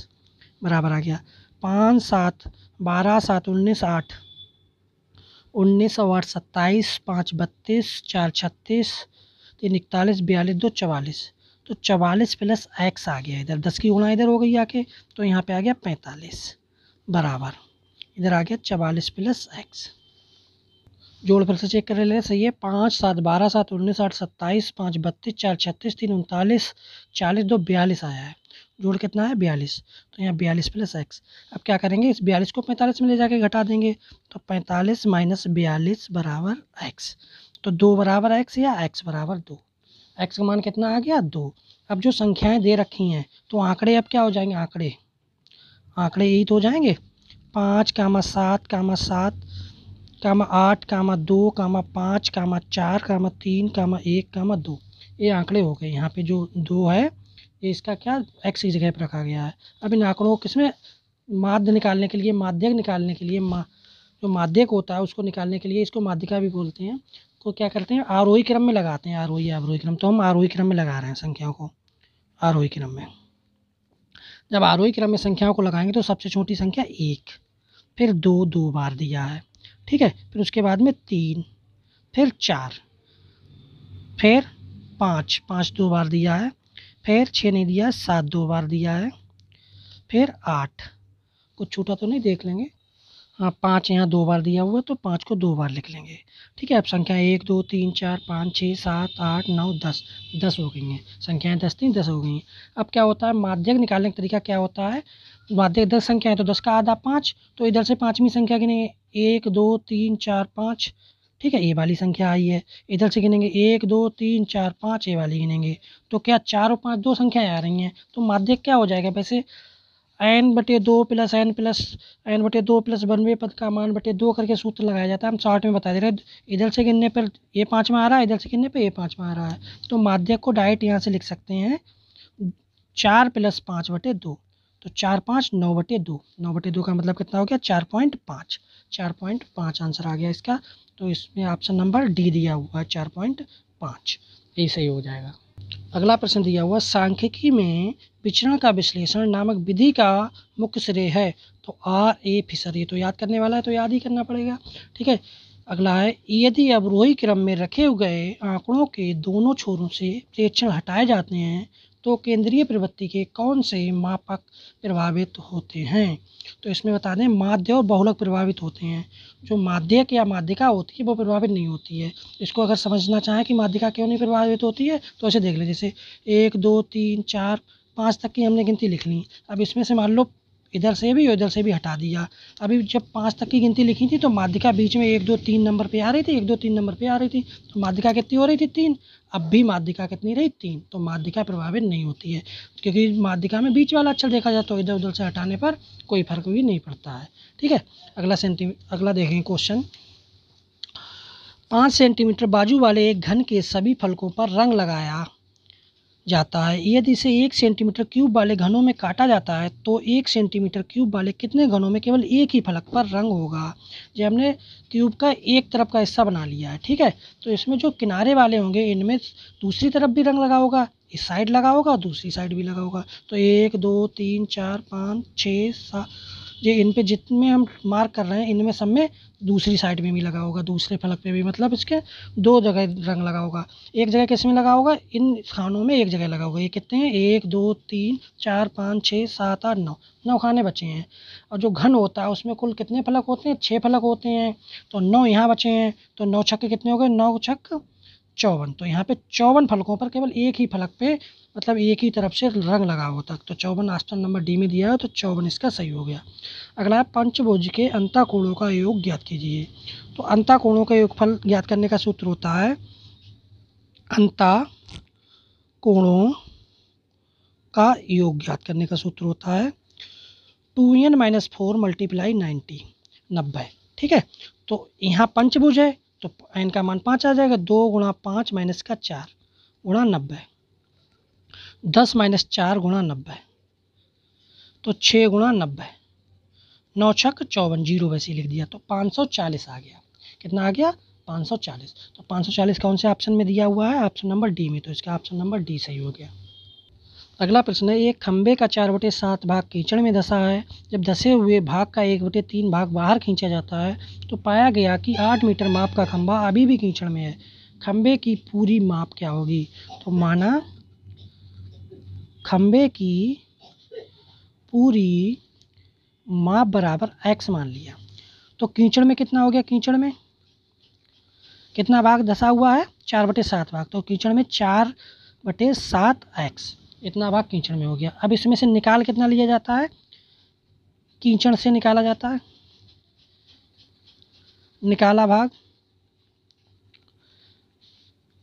बराबर आ गया 5 7 12 7 19 8, 19 और 8 27, 5 32, 4 36, 3 41, 42, 2 44, तो 44 + x आ गया इधर, 10 की गुणा इधर हो गई आके, तो यहाँ पे आ गया 45 बराबर, इधर आ गया 44 + x। जोड़ फिर से चेक कर ले, सही है, 5 7 12 7 19 8 27, 5 32, 4 36, 3 39, 40, 2 42 आया है। जोड़ कितना है 42, तो यहाँ 42 + x। अब क्या करेंगे, इस 42 को 45 में ले जाके घटा देंगे, तो 45 - 42 बराबर x, तो 2 बराबर x या x बराबर 2, x का मान कितना आ गया 2। अब जो संख्याएं दे रखी हैं तो आंकड़े अब क्या हो जाएंगे, आंकड़े यही तो हो जाएंगे, 5, 7, 7, 8, 2, 5, 4, 3, 1, 2, ये आंकड़े हो गए। यहाँ पे जो 2 है ये इसका क्या x की जगह पर रखा गया है। अब इन आंकड़ों को किसमें माध्य निकालने के लिए, माध्यक निकालने के लिए, जो माध्यक होता है उसको निकालने के लिए, इसको माध्यिका भी बोलते हैं, तो क्या करते हैं आरोही क्रम में लगाते हैं, आरोही क्रम, तो हम आरोही क्रम में लगा रहे हैं संख्याओं को, आरोही क्रम में। जब आरोही क्रम में संख्याओं को लगाएंगे तो सबसे छोटी संख्या 1, फिर 2 2 बार दिया है। ठीक है, फिर उसके बाद में 3, फिर 4, फिर 5 5 2 बार दिया है, फिर 6 नहीं दिया है, 7 2 बार दिया है, फिर 8, कुछ छूटा तो नहीं, देख लेंगे। हाँ 5 यहाँ 2 बार दिया हुआ है तो 5 को 2 बार लिख लेंगे। ठीक है, अब संख्या 1 2 3 4 5 6 7 8 9 10, 10 हो गई हैं संख्याएँ, 10 3 10 हो गई हैं। अब क्या होता है, माध्यक निकालने का तरीका क्या होता है, माध्यक 10 संख्या है तो 10 का आधा 5, तो इधर से 5वीं संख्या गिनेंगे 1 2 3 4 5। ठीक है, ये वाली संख्या आई है, इधर से गिनेंगे 1 2 3 4 5, ये वाली गिनेंगे। तो क्या 4 और 5 दो संख्याएँ आ रही हैं, तो माध्यक क्या हो जाएगा, वैसे n/2 plus n plus n/2 plus 1वें पद का मान बटे 2 करके सूत्र लगाया जाता है। हम शॉर्ट में बता दे रहे हैं, इधर से गिनने पर ये 5वां आ रहा है, इधर से गिनने पर ये 5वां आ रहा है। तो माध्यक को डायरेक्ट यहाँ से लिख सकते हैं 4 + 5/2, तो 4 5 9/2, 9/2 का मतलब कितना हो गया 4.5, 4.5 आंसर आ गया इसका। तो इसमें ऑप्शन नंबर डी दिया हुआ है 4.5, यही सही हो जाएगा। अगला प्रश्न दिया हुआ, सांख्यिकी में विचरण का विश्लेषण नामक विधि का मुख्य श्रेय है, तो R.A. फिशर। ये तो याद करने वाला है, तो याद ही करना पड़ेगा। ठीक है, अगला है, यदि अवरोही क्रम में रखे गए आंकड़ों के दोनों छोरों से प्रेक्षण हटाए जाते हैं तो केंद्रीय प्रवृत्ति के कौन से मापक प्रभावित होते हैं। तो इसमें बता दें, माध्य और बहुलक प्रभावित होते हैं। जो माध्यक या माध्यिका होती है वो प्रभावित नहीं होती है। इसको अगर समझना चाहें कि माध्यिका क्यों नहीं प्रभावित होती है तो ऐसे देख लें, जैसे 1 2 3 4 5 तक की हमने गिनती लिख ली। अब इसमें से मान लो इधर से भी और इधर से भी हटा दिया। अभी जब 5 तक की गिनती लिखी थी तो माध्यिका बीच में 1 2 3 नंबर पे आ रही थी, 1 2 3 नंबर पे आ रही थी, तो माध्यिका कितनी हो रही थी 3। अब भी माध्यिका कितनी रही 3, तो माध्यिका प्रभावित नहीं होती है, क्योंकि माध्यिका में बीच वाला अक्षर देखा जाए तो इधर उधर से हटाने पर कोई फर्क भी नहीं पड़ता है। ठीक है, अगला देखें क्वेश्चन, 5 सेंटीमीटर बाजू वाले एक घन के सभी फलकों पर रंग लगाया जाता है। यदि इसे 1 सेंटीमीटर क्यूब वाले घनों में काटा जाता है तो 1 सेंटीमीटर क्यूब वाले कितने घनों में केवल एक ही फलक पर रंग होगा। जो हमने क्यूब का एक तरफ का हिस्सा बना लिया है। ठीक है, तो इसमें जो किनारे वाले होंगे इनमें दूसरी तरफ भी रंग लगा होगा, इस साइड लगा होगा और दूसरी साइड भी लगा होगा। तो 1 2 3 4 5 6 7, ये इन पे जितने हम मार्क कर रहे हैं इनमें सब में दूसरी साइड में भी लगा होगा, दूसरे फलक पे भी, मतलब इसके 2 जगह रंग लगा होगा। एक जगह किस में लगा होगा, इन खानों में एक जगह लगा होगा। ये कितने हैं, 1 2 3 4 5 6 7 8 9, 9 खाने बचे हैं। और जो घन होता है उसमें कुल कितने फलक होते हैं, 6 फलक होते हैं, तो 9 यहाँ बचे हैं, तो 9 छक्के कितने हो गए, 9 छक्क 54। तो यहाँ पे 54 फलकों पर केवल एक ही फलक पे, मतलब एक ही तरफ से रंग लगा होता, तो 54 ऑप्शन नंबर डी में दिया है, तो 54 इसका सही हो गया। अगला है, पंचभुज के अंतःकोणों का योग ज्ञात कीजिए। तो अंतःकोणों का योगफल ज्ञात करने का सूत्र होता है, अंतःकोणों का योग ज्ञात करने का सूत्र होता है 2n - 4 × 90, 90। ठीक है, तो यहाँ पंचभुज है तो n का मान 5 आ जाएगा, 2 × 5 - 4 × 90, 10 - 4 × 90, तो 6 × 90, 9 छक्क 54, जीरो वैसे ही लिख दिया, तो 540 आ गया। कितना आ गया, 540। तो 540 कौन से ऑप्शन में दिया हुआ है, ऑप्शन नंबर डी में, तो इसका ऑप्शन नंबर डी सही हो गया। अगला प्रश्न है, एक खंबे का 4/7 भाग कीचड़ में धंसा है। जब धंसे हुए भाग का 1/3 भाग बाहर खींचा जाता है तो पाया गया कि 8 मीटर माप का खंबा अभी भी कीचड़ में है। खंबे की पूरी माप क्या होगी। तो माना खंबे की पूरी माप बराबर x मान लिया, तो कीचड़ में कितना हो गया, कीचड़ में कितना भाग धंसा हुआ है, 4/7 भाग, तो कीचड़ में 4/7 x, इतना भाग कीचड़ में हो गया। अब इसमें से निकाल कितना लिया जाता है, कीचड़ से निकाला जाता है, निकाला भाग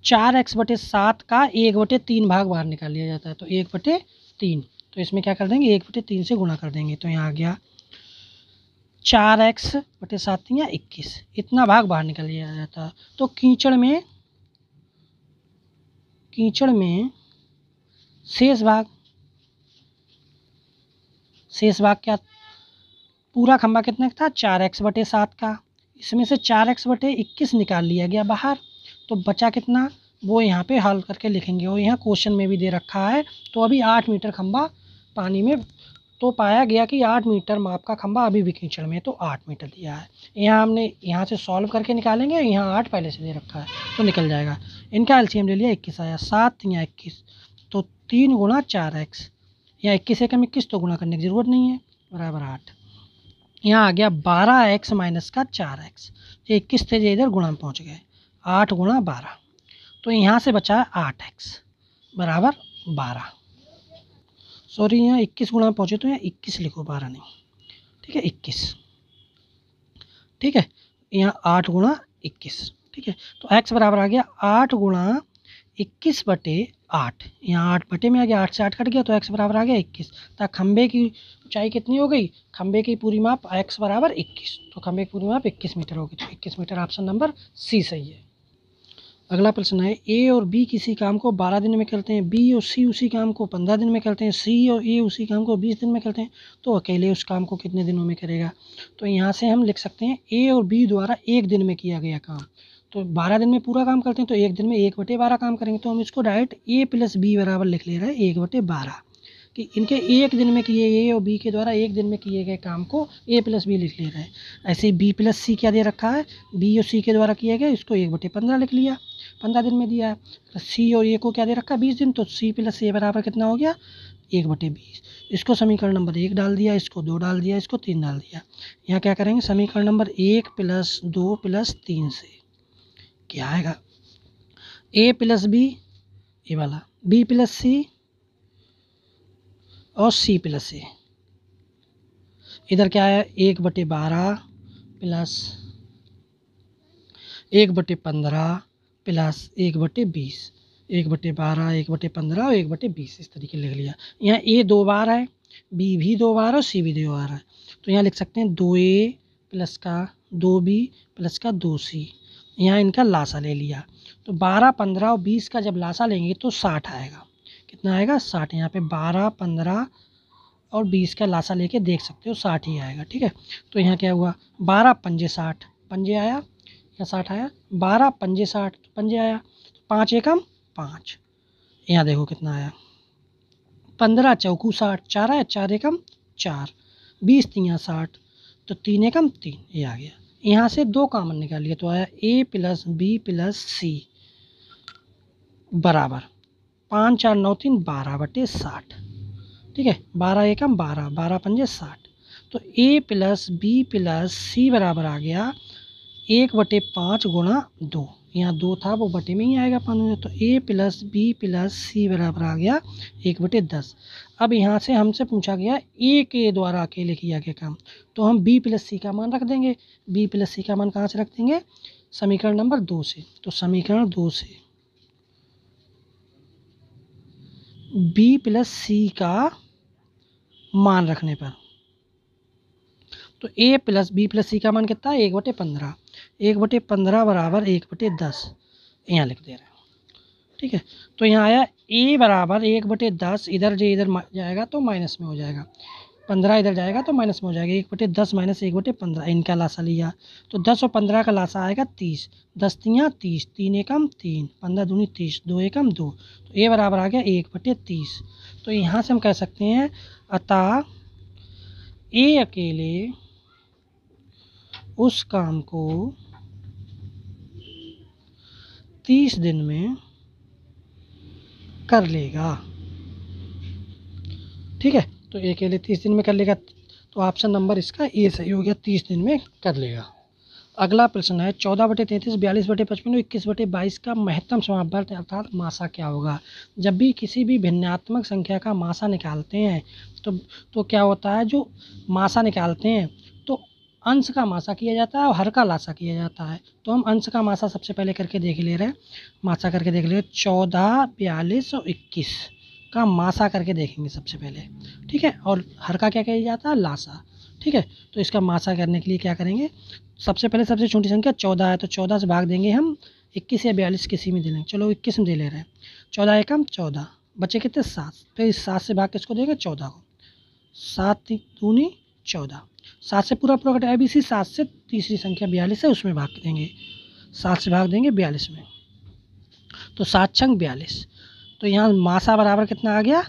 4x/7 का 1/3 भाग बाहर निकाल लिया जाता है, तो 1/3, तो इसमें क्या कर देंगे, 1/3 से गुणा कर देंगे, तो यहाँ आ गया 4x/7 या 21, इतना भाग बाहर निकाल लिया जाता है। तो कीचड़ में शेष भाग क्या, पूरा खंबा कितने का था, 4x/7 का, इसमें से 4x/21 निकाल लिया गया बाहर, तो बचा कितना, वो यहाँ पे हल करके लिखेंगे, और यहाँ क्वेश्चन में भी दे रखा है। तो अभी 8 मीटर खंबा पानी में, तो पाया गया कि 8 मीटर माप का खंबा अभी भी कीचड़ में, तो 8 मीटर दिया है। यहाँ हमने यहाँ से सॉल्व करके निकालेंगे, यहाँ 8 पहले से दे रखा है तो निकल जाएगा। इनका एलसीएम ले लिया, 21 आया, 7 या 21, तो 3 × 4x, यहाँ 21 एकम 21 तो गुणा करने की ज़रूरत नहीं है, बराबर 8। यहाँ आ गया 12x माइनस का 4x, ये 21 थे ये इधर गुणा में पहुँच गए, 8 गुणा 12, तो यहाँ से बचा है 8x बराबर 12। सॉरी यहाँ 21 गुणा में पहुँचे तो यहाँ 21 लिखो, 12 नहीं, ठीक है 21, ठीक है। यहाँ 8 गुणा 21, ठीक है। तो x बराबर आ गया 8 गुणा 21 बटे 8, यहाँ 8 बटे में आ गया, 8 से 8 कट गया तो x बराबर आ गया 21। तो खंबे की ऊंचाई कितनी हो गई, खंबे की पूरी माप x बराबर 21, तो खंबे की पूरी माप 21 मीटर होगी, तो 21 मीटर ऑप्शन नंबर सी सही है। अगला प्रश्न है, ए और बी किसी काम को 12 दिन में करते हैं, बी और सी उसी काम को 15 दिन में करते हैं, सी और ए उसी काम को 20 दिन में करते हैं, तो अकेले उस काम को कितने दिनों में करेगा। तो यहाँ से हम लिख सकते हैं ए और बी द्वारा एक दिन में किया गया काम, तो 12 दिन में पूरा काम करते हैं तो एक दिन में 1/12 काम करेंगे, तो हम इसको डायरेक्ट ए प्लस बी बराबर लिख ले रहे हैं 1/12, कि इनके एक दिन में किए, ए और बी के द्वारा एक दिन में किए गए काम को ए प्लस बी लिख ले रहे हैं। ऐसे ही बी प्लस सी क्या दे रखा है, बी और सी के द्वारा किए गए, इसको 1/15 लिख लिया, 15 दिन में दिया है। सी और ए को क्या दे रखा है 20 दिन, तो सी प्लस ए बराबर कितना हो गया 1/20। इसको समीकरण नंबर 1 डाल दिया, इसको 2 डाल दिया, इसको 3 डाल दिया। यहाँ क्या करेंगे, समीकरण नंबर 1 + 2 + 3 से क्या आएगा, ए प्लस बी ये वाला, बी प्लस सी और सी प्लस ए, इधर क्या है 1/12 प्लस 1/15 प्लस 1/20, 1/12 1/15 और 1/20 इस तरीके लिख लिया। यहाँ ए 2 बार है, बी भी 2 बार और सी भी 2 बार है, तो यहाँ लिख सकते हैं 2a प्लस का 2b प्लस का 2c। यहाँ इनका लासा ले लिया, तो 12 15 और 20 का जब लासा लेंगे तो 60 आएगा, कितना आएगा 60। यहाँ पे 12 15 और 20 का लासा लेके देख सकते हो 60 ही आएगा, ठीक है। तो यहाँ क्या हुआ 12 पंजे 60, पंजे आया या 60 आया, 12 पंजे 60 पंजे आया, 5 एकम 5, यहाँ देखो कितना आया 15 चौकू 60, 4 आया, 4 एकम 4, 20 तियाँ 60, तो 3 एकम 3, ये आ गया। यहाँ से 2 कॉमन निकाल लिया तो आया ए प्लस बी प्लस सी बराबर 5 4 9 3 12/60, ठीक है। 12 एकम 12, 12 पंजे 60, तो ए प्लस बी प्लस सी बराबर आ गया 1/5 गुणा 2, यहाँ 2 था वो बटे में ही आएगा 5 में, तो ए प्लस बी प्लस सी बराबर आ गया 1/10। अब यहाँ से हमसे पूछा गया ए के द्वारा अकेले किया गया काम, तो हम बी प्लस सी का मान रख देंगे। बी प्लस सी का मान कहाँ से रख देंगे, समीकरण नंबर 2 से, तो समीकरण 2 से बी प्लस सी का मान रखने पर, तो ए प्लस बी प्लस सी का मान कितना है 1/15, 1/15 बराबर 1/10 यहाँ लिख दे रहे हैं, ठीक है। तो यहाँ आया ए बराबर 1/10, इधर जो इधर जाएगा तो माइनस में हो जाएगा, 15 इधर जाएगा तो माइनस में हो जाएगा, 1/10 माइनस 1/15, इनका लासा लिया तो 10 और 15 का लासा आएगा 30, 10 तियाँ 30, 3 एकम 3, 15 दूनी 30, 2 एकम 2, तो ए बराबर आ गया 1/30। तो यहाँ से हम कह सकते हैं अतः ए अकेले उस काम को 30 दिन में कर लेगा, ठीक है। तो ए अकेले 30 दिन में कर लेगा, तो ऑप्शन नंबर इसका ए सही हो गया, 30 दिन में कर लेगा। अगला प्रश्न है 14/33 42/55 और 21/22 का महत्तम समावर्त अर्थात मासा क्या होगा। जब भी किसी भी भिन्नात्मक संख्या का मासा निकालते हैं तो क्या होता है, जो मासा निकालते हैं तो अंश का मासा किया जाता है और हर का लासा किया जाता है। तो हम अंश का मासा सबसे पहले करके देख ले रहे हैं, मासा करके देख ले रहे हैं, 14 42 और 21 का मासा करके देखेंगे सबसे पहले, ठीक है। और हर का क्या किया जाता है लासा, ठीक है। तो इसका मासा करने के लिए क्या करेंगे, सबसे पहले सबसे छोटी संख्या 14 है तो 14 से भाग देंगे हम, 21 या 42 किसी में दे लेंगे, चलो 21 में दे ले रहे हैं, 14 एकम 14, बचे कितने 7, फिर इस 7 से भाग किसको देंगे 14 को, 7 दूनी 14, 7 से पूरा पूरा कटा ABC, 7 से तीसरी संख्या 42 है उसमें भाग देंगे, 7 से भाग देंगे 42 में, तो 7 छंग 42, तो यहाँ मासा बराबर कितना आ गया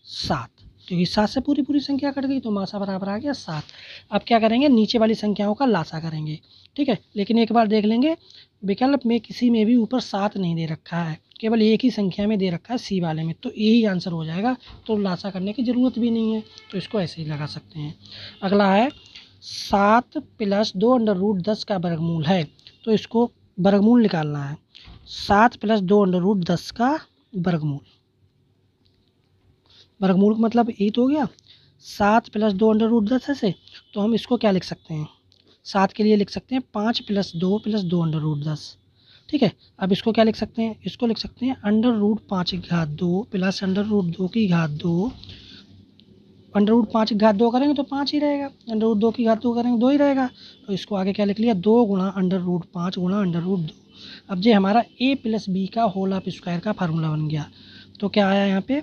7, क्योंकि 7 से पूरी पूरी संख्या कट गई तो मासा बराबर आ गया 7। अब क्या करेंगे, नीचे वाली संख्याओं का लासा करेंगे, ठीक है। लेकिन एक बार देख लेंगे, विकल्प में किसी में भी ऊपर 7 नहीं दे रखा है, केवल एक ही संख्या में दे रखा है सी वाले में, तो यही आंसर हो जाएगा। तो लासा करने की ज़रूरत भी नहीं है, तो इसको ऐसे ही लगा सकते हैं। अगला है 7 + 2√10 का वर्गमूल है, तो इसको वर्गमूल निकालना है। 7 + 2√10 का वर्गमूल, वर्गमूल का मतलब यही तो हो गया। 7 + 2√10 ऐसे, तो हम इसको क्या लिख सकते हैं, 7 के लिए लिख सकते हैं 5 + 2 + 2√10, ठीक है। अब इसको क्या लिख सकते हैं, इसको लिख सकते हैं √5² + √2², √5² करेंगे तो 5 ही रहेगा, √2² करेंगे 2 ही रहेगा। तो इसको आगे क्या लिख लिया, 2 × √5 × √2। अब ये हमारा a + b का होल ऑफ स्क्वायर का फार्मूला बन गया। तो क्या आया यहाँ पे,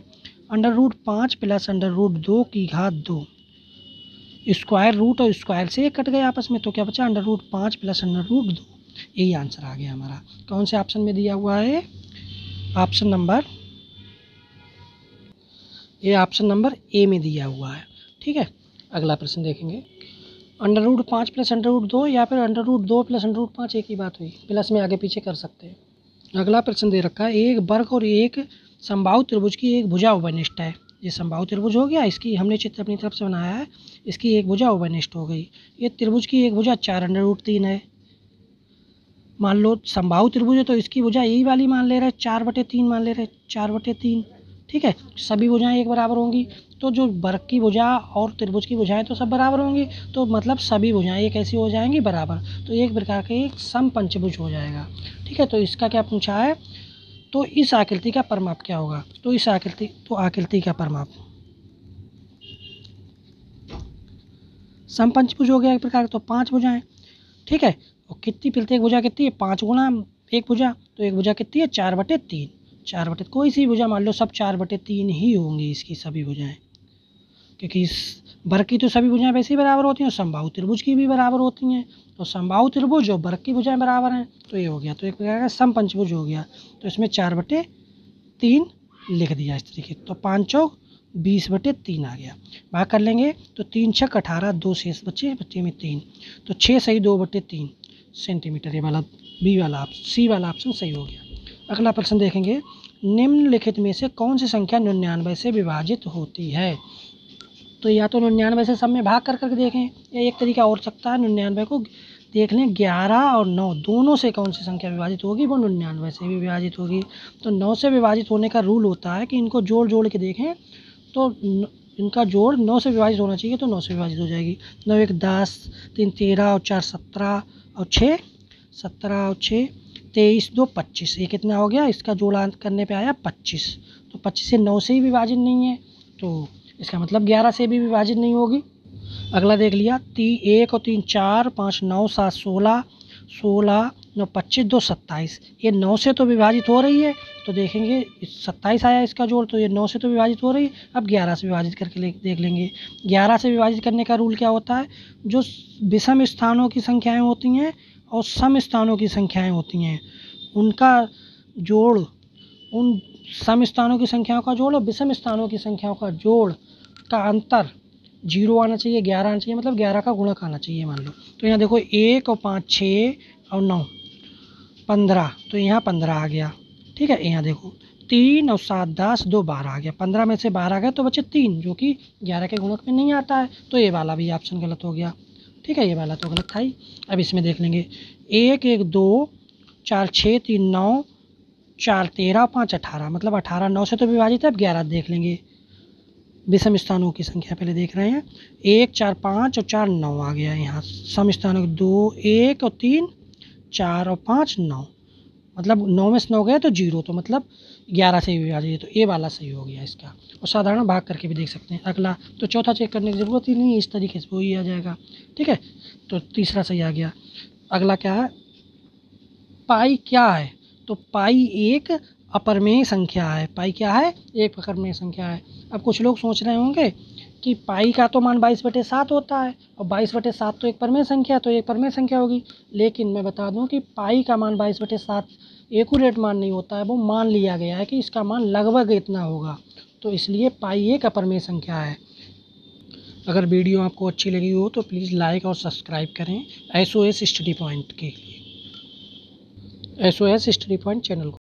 √5 + √2², स्क्वायर रूट और स्क्वायर से कट गए आपस में, तो क्या बचा, √5 + √2। यही आंसर आ गया हमारा। कौन से ऑप्शन में दिया हुआ है, ऑप्शन नंबर ए में दिया हुआ है, ठीक है। अगला प्रश्न देखेंगे, √5 + √2 या फिर √2 + √5 एक ही बात हुई, प्लस में आगे पीछे कर सकते हैं। अगला प्रश्न दे रखा है, एक वर्ग और एक समबाहु त्रिभुज की एक भुजा उपनिष्ठ है। ये समबाहु त्रिभुज हो गया, इसकी हमने चित्र अपनी तरफ से बनाया है, इसकी एक भुजा उपनिष्ठ हो गई। ये त्रिभुज की एक भुजा 4√3 है। मान लो समबाहु त्रिभुज है तो इसकी भुजा यही वाली मान ले रहे हैं, 4/3 मान ले रहे हैं, 4/3, ठीक है। सभी भुजाएं एक बराबर होंगी, तो जो वर्ग की भुजा और त्रिभुज की भुजाएं तो सब बराबर होंगी, तो मतलब सभी भुजाएं एक ऐसी हो जाएंगी बराबर, तो एक प्रकार का एक समपंचभुज हो जाएगा, ठीक है। तो इसका क्या पूछा है, तो इस आकृति का परिमाप क्या होगा, तो इस आकृति का परिमाप समपंचभुज हो गया एक प्रकार, तो 5 भुजाएं, ठीक है। और कितनी प्रत्येक भुजा कितनी है, 5 × एक भुजा, तो एक भुजा कितनी है, 4/3, 4/, कोई सी भुजा मान लो, सब 4/3 ही होंगी इसकी सभी भुजाएं, क्योंकि इस वर्ग की तो सभी भुजाएं वैसे ही बराबर होती हैं, समबाहु त्रिभुज की भी बराबर होती हैं, तो समबाहु त्रिभुज और वर्ग की भुजाएं बराबर हैं, तो ये हो गया, तो एक प्रकार का समपंचभुज हो गया। तो इसमें 4/3 लिख दिया इस तरीके, तो 5 चौक 20/3 आ गया। भाग कर लेंगे तो 3 छक 18, 2 शेष बचे, बच्चे में 3, तो 6 सही 2/3 सेंटीमीटर, ये वाला सी वाला ऑप्शन सही हो गया। अगला प्रश्न देखेंगे, निम्नलिखित में से कौन सी संख्या 99 से विभाजित होती है। तो या तो 99 से सब में भाग कर करके देखें, या एक तरीका और सकता है, 99 को देख लें 11 और 9 दोनों से कौन सी संख्या विभाजित होगी, वो 99 से भी विभाजित होगी। तो 9 से विभाजित होने का रूल होता है कि इनको जोड़ जोड़ के देखें, तो इनका जोड़ 9 से विभाजित होना चाहिए, तो 9 से विभाजित हो जाएगी। 9 1 10, 3 13 और 4 17 और 6 17 और 6 23 2 25, ये कितना हो गया, इसका जोड़ करने पे आया 25। तो 25 से 9 से ही विभाजित नहीं है, तो इसका मतलब 11 से भी विभाजित नहीं होगी। अगला देख लिया, 1 और 3 4 5 9 7 16 16 9 25 2 27, ये 9 से तो विभाजित हो रही है, तो देखेंगे 27 आया इसका जोड़, तो ये 9 से तो विभाजित हो रही है। अब 11 से विभाजित करके देख लेंगे। 11 से विभाजित करने का रूल क्या होता है, जो विषम स्थानों की संख्याएं होती हैं और सम स्थानों की संख्याएं होती हैं, उनका जोड़, उन सम स्थानों की संख्याओं का जोड़ और विषम स्थानों की संख्याओं का जोड़ का अंतर 0 आना चाहिए, 11 आना चाहिए, मतलब 11 का गुणक आना चाहिए मान लो। तो यहाँ देखो 1 और 5 6 और 9 15, तो यहाँ 15 आ गया, ठीक है। यहाँ देखो 3 और 7 10 2 12 आ गया, 15 में से 12 गए तो बचे 3, जो कि 11 के गुणक में नहीं आता है, तो ये वाला भी ऑप्शन गलत हो गया, ठीक है। ये वाला तो गलत था ही। अब इसमें देख लेंगे 1 1 2 4 6 3 9 4 13 5 18, मतलब 18 9 से तो विभाजित है। अब 11 देख लेंगे, विषम स्थानों की संख्या पहले देख रहे हैं, 1 4 5 और 4 9 आ गया। यहाँ सम स्थानों 2 1 और 3 4 और 5 9, मतलब 9 में से 9 गए तो 0, तो मतलब 11 से विभाजित, तो ये वाला सही हो गया इसका। और साधारण भाग करके भी देख सकते हैं। अगला तो चौथा चेक करने की ज़रूरत ही नहीं है, इस तरीके से वो ही आ जाएगा, ठीक है। तो तीसरा सही आ गया। अगला क्या है, पाई क्या है, तो पाई एक अपरिमेय संख्या है। पाई क्या है, एक अपरिमेय संख्या है। अब कुछ लोग सोच रहे होंगे कि पाई का तो मान 22/7 होता है, और 22/7 तो एक परिमेय संख्या है, तो एक परिमेय संख्या होगी। लेकिन मैं बता दूं कि पाई का मान 22/7 एक्यूरेट मान नहीं होता है, वो मान लिया गया है कि इसका मान लगभग इतना होगा। तो इसलिए पाई एक अपर में संख्या है। अगर वीडियो आपको अच्छी लगी हो तो प्लीज़ लाइक और सब्सक्राइब करें SOS स्टडी पॉइंट के लिए, SOS स्टडी पॉइंट चैनल को।